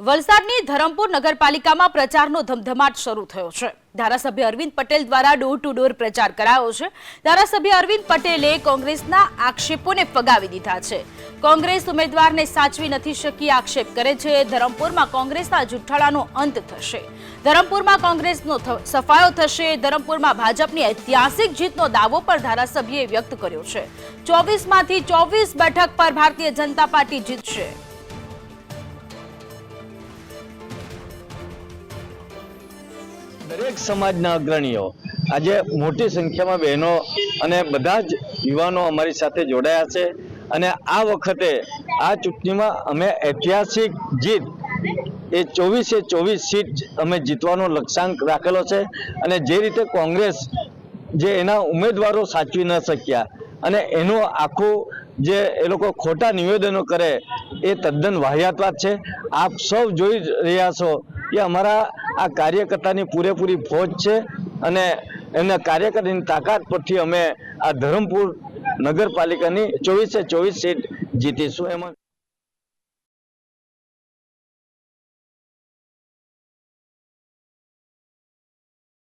વલસાડની ધરમપુર નગરપાલિકામાં પ્રચારનો ધમધમાટ શરૂ થયો છે। ધારાસભ્ય અરવિંદ પટેલ દ્વારા ડોર ટુ ડોર પ્રચાર કરાયો છે। ધારાસભ્ય અરવિંદ પટેલે કોંગ્રેસના આક્ષેપોને ફગાવી દીધા છે। કોંગ્રેસ ઉમેદવારને સાચવી નથી શકી આક્ષેપ કરે છે। ધરમપુરમાં કોંગ્રેસના જુઠ્ઠાણાનો અંત થશે। ધરમપુરમાં કોંગ્રેસનો સફાયો થશે। ધરમપુરમાં ભાજપની ઐતિહાસિક જીતનો દાવો પણ ધારાસભ્યએ વ્યક્ત કર્યો છે। 24માંથી 24 બેઠક પર ભારતીય જનતા પાર્ટી જીતશે। દરેક સમાજના અગ્રણીઓ આજે મોટી સંખ્યામાં બહેનો અને બધા જ યુવાનો અમારી સાથે જોડાયા છે અને આ વખતે આ ચૂંટણીમાં અમે ઐતિહાસિક જીત એ 24 સીટ અમે જીતવાનો લક્ષ્યાંક રાખેલો છે અને જે રીતે કોંગ્રેસ જે એના ઉમેદવારો સાચવી ન શક્યા અને એનું આખું જે એ લોકો ખોટા નિવેદનો કરે એ તદ્દન વાહિયાત વાત છે। આપ સૌ જોઈ રહ્યા છો કે અમારા આ કાર્યકર્તાની પૂરેપૂરી ફોજ છે અને એમના કાર્યકર્તાની તાકાત પરથી અમે આ ધરમપુર નગરપાલિકાની 24 સીટ જીતીશું। એમાં